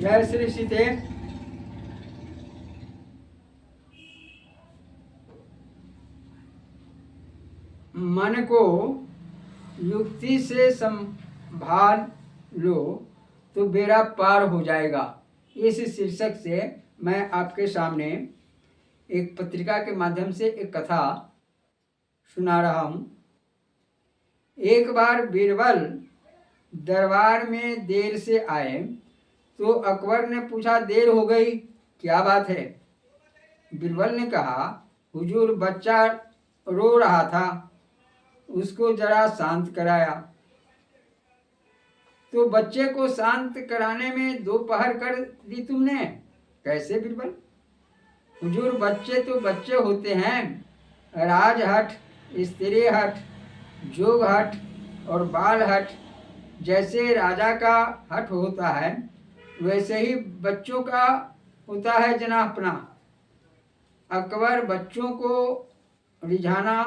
जय श्री सीते। मन को युक्ति से संभाल लो तो बेड़ा पार हो जाएगा। इस शीर्षक से मैं आपके सामने एक पत्रिका के माध्यम से एक कथा सुना रहा हूँ। एक बार बीरबल दरबार में देर से आए तो अकबर ने पूछा, देर हो गई, क्या बात है? बीरबल ने कहा, हुजूर, बच्चा रो रहा था, उसको जरा शांत कराया। तो बच्चे को शांत कराने में 2 पहर कर दी तुमने? कैसे बीरबल? हुजूर, बच्चे तो बच्चे होते हैं। राजहट, स्त्री हट, जोग हट और बाल हट। जैसे राजा का हट होता है वैसे ही बच्चों का होता है जनापना। अकबर, बच्चों को रिझाना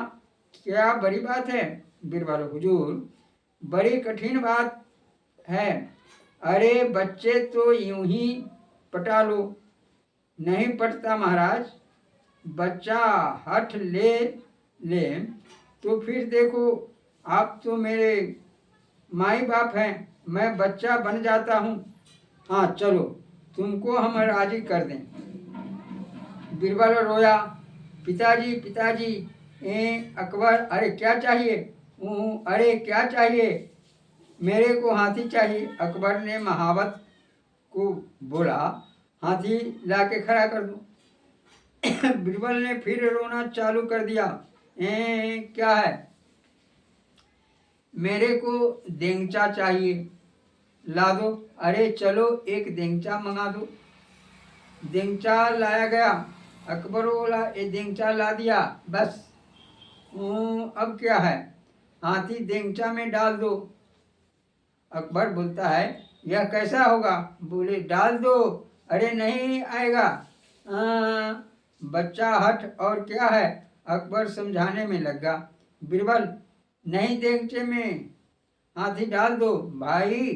क्या बड़ी बात है? बीरबल, हुजूर, बड़ी कठिन बात है। अरे बच्चे तो यूं ही पटा लो। नहीं पटता महाराज। बच्चा हठ ले तो फिर देखो, आप तो मेरे माई बाप हैं, मैं बच्चा बन जाता हूँ। हाँ चलो, तुमको हम राजी कर दें। बीरबल रोया, पिताजी पिताजी। अकबर, अरे क्या चाहिए? अरे क्या चाहिए? मेरे को हाथी चाहिए। अकबर ने महावत को बोला, हाथी ला के खड़ा कर दो। बीरबल ने फिर रोना चालू कर दिया। क्या है? मेरे को देंगचा चाहिए, ला दो। अरे चलो, एक देंगचा मंगा दो। देंगचा लाया गया। अकबर बोला, ये देंगचा ला दिया, बस। अब क्या है? हाथी देंगचा में डाल दो। अकबर बोलता है, यह कैसा होगा? बोले, डाल दो। अरे नहीं आएगा। बच्चा हट और क्या है? अकबर समझाने में लगा। बीरबल, नहीं देंगचे में हाथी डाल दो भाई।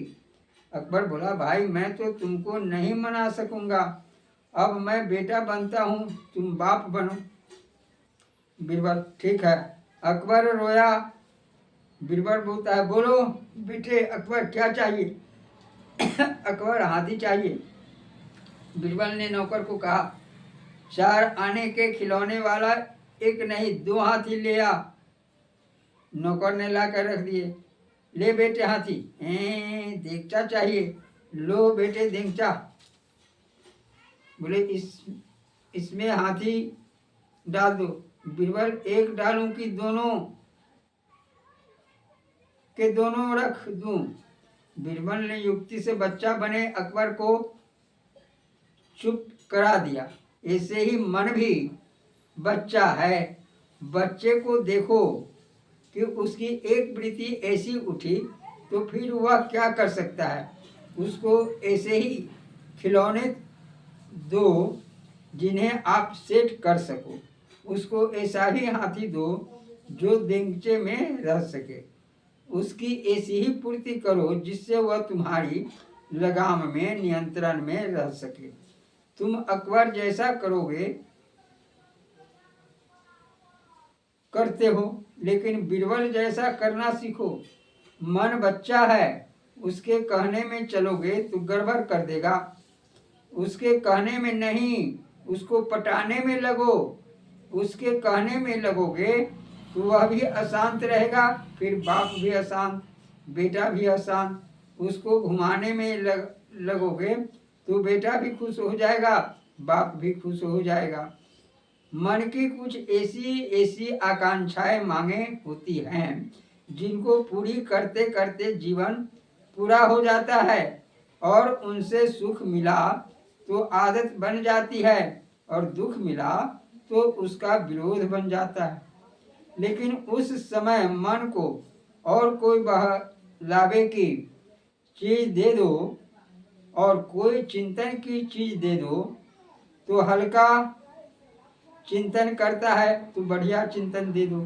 अकबर बोला, भाई मैं तो तुमको नहीं मना सकूंगा। अब मैं बेटा बनता हूँ, तुम बाप बनो। बीरबल, ठीक है। अकबर रोया। बीरबल बोलता है, बोलो बेटे अकबर, क्या चाहिए? अकबर, हाथी चाहिए। बीरबल ने नौकर को कहा, 4 आने के खिलौने वाला एक नहीं 2 हाथी ले आ। नौकर ने ला कर रख दिए। ले बेटे हाथी। देंगचा चाहिए, लो बेटे देंगचा। बोले, इसमें हाथी डाल दो। बीरबल, एक डालूं कि दोनों के दोनों रख दूं? बीरबल ने युक्ति से बच्चा बने अकबर को चुप करा दिया। ऐसे ही मन भी बच्चा है। बच्चे को देखो कि उसकी एक वृत्ति ऐसी उठी तो फिर वह क्या कर सकता है? उसको ऐसे ही खिलौने दो जिन्हें आप सेट कर सको। उसको ऐसा ही हाथी दो जो देंगचे में रह सके। उसकी ऐसी ही पूर्ति करो जिससे वह तुम्हारी लगाम में, नियंत्रण में रह सके। तुम अकबर जैसा करोगे करते हो, लेकिन बीरबल जैसा करना सीखो। मन बच्चा है, उसके कहने में चलोगे तो गड़बड़ कर देगा। उसके कहने में नहीं, उसको पटाने में लगो। उसके कहने में लगोगे तो वह भी अशांत रहेगा, फिर बाप भी अशांत, बेटा भी अशांत। उसको घुमाने में लगोगे तो बेटा भी खुश हो जाएगा, बाप भी खुश हो जाएगा। मन की कुछ ऐसी ऐसी आकांक्षाएं, मांगे होती हैं जिनको पूरी करते करते जीवन पूरा हो जाता है और उनसे सुख मिला तो आदत बन जाती है और दुख मिला तो उसका विरोध बन जाता है। लेकिन उस समय मन को और कोई बहलावे की चीज दे दो और कोई चिंतन की चीज दे दो तो हल्का चिंतन करता है तो बढ़िया चिंतन दे दो।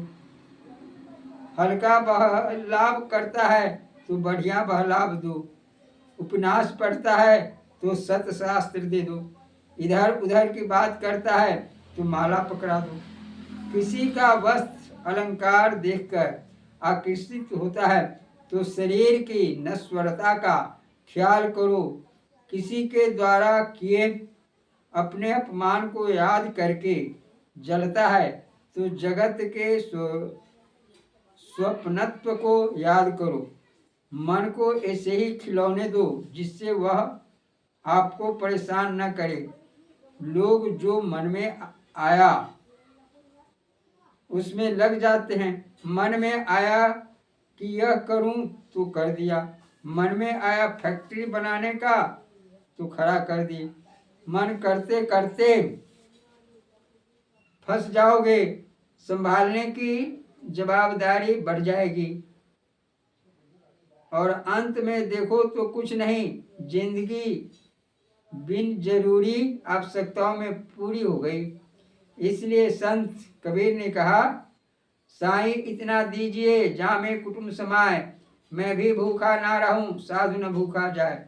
हल्का बहलाव करता है तो बढ़िया बहलाव दो। उपन्यास पढ़ता है तो सतशास्त्र दे दो। इधर उधर की बात करता है तो माला पकड़ा दो। किसी का वस्त्र अलंकार देखकर आकर्षित होता है तो शरीर की नश्वरता का ख्याल करो। किसी के द्वारा किए अपने अपमान को याद करके जलता है तो जगत के स्वप्नत्व को याद करो। मन को ऐसे ही खिलौने दो जिससे वह आपको परेशान न करे। लोग जो मन में आया उसमें लग जाते हैं। मन में आया कि यह करूं तो कर दिया, मन में आया फैक्ट्री बनाने का तो खड़ा कर दी। मन करते करते फंस जाओगे, संभालने की जवाबदारी बढ़ जाएगी और अंत में देखो तो कुछ नहीं, जिंदगी बिन जरूरी आवश्यकताओं में पूरी हो गई। इसलिए संत कबीर ने कहा, साईं इतना दीजिए जामे कुटुंब समाए, मैं भी भूखा ना रहूं साधु न भूखा जाए।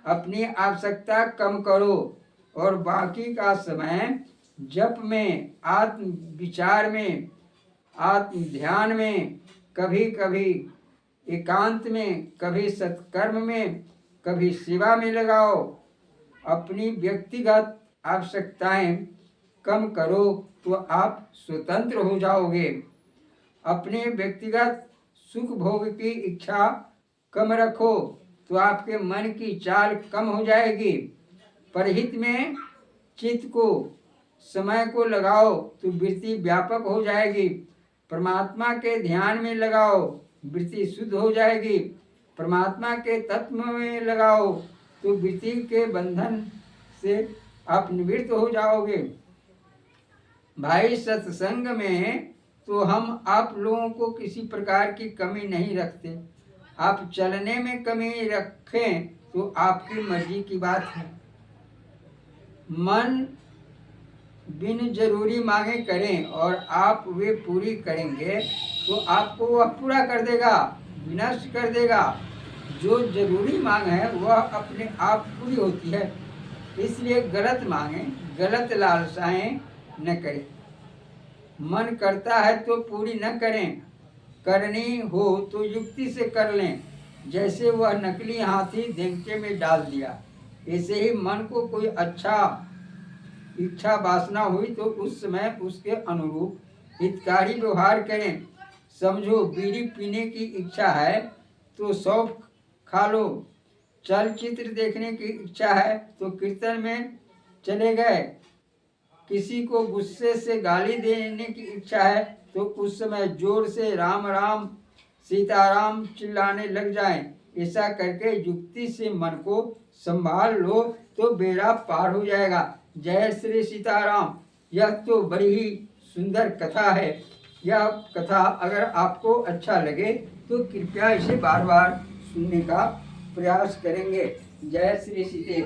अपनी आवश्यकता कम करो और बाकी का समय जप में, आत्म विचार में, आत्म ध्यान में, कभी कभी एकांत में, कभी सत्कर्म में, कभी सेवा में लगाओ। अपनी व्यक्तिगत आवश्यकताएं कम करो तो आप स्वतंत्र हो जाओगे। अपने व्यक्तिगत सुख भोग की इच्छा कम रखो तो आपके मन की चाल कम हो जाएगी। परहित में चित्त को, समय को लगाओ तो वृत्ति व्यापक हो जाएगी। परमात्मा के ध्यान में लगाओ, वृत्ति शुद्ध हो जाएगी। परमात्मा के तत्व में लगाओ तो वृत्ति के बंधन से आप निवृत्त हो जाओगे। भाई सत्संग में तो हम आप लोगों को किसी प्रकार की कमी नहीं रखते। आप चलने में कमी रखें तो आपकी मर्जी की बात है। मन बिन जरूरी मांगे करें और आप वे पूरी करेंगे तो आपको वह पूरा कर देगा, विनष्ट कर देगा। जो जरूरी मांग है वह अपने आप पूरी होती है। इसलिए गलत मांगे, गलत लालसाएं न करें। मन करता है तो पूरी न करें, करनी हो तो युक्ति से कर लें। जैसे वह नकली हाथी देंगे में डाल दिया, ऐसे ही मन को कोई अच्छा इच्छा वासना हुई तो उस समय उसके अनुरूप हितकारी व्यवहार करें। समझो बीड़ी पीने की इच्छा है तो सौंफ खा लो, चलचित्र देखने की इच्छा है तो कीर्तन में चले गए, किसी को गुस्से से गाली देने की इच्छा है तो उस समय जोर से राम राम सीताराम चिल्लाने लग जाएं। ऐसा करके युक्ति से मन को संभाल लो तो बेड़ा पार हो जाएगा। जय श्री सीताराम। यह तो बड़ी ही सुंदर कथा है। यह कथा अगर आपको अच्छा लगे तो कृपया इसे बार बार सुनने का प्रयास करेंगे। जय श्री सीते।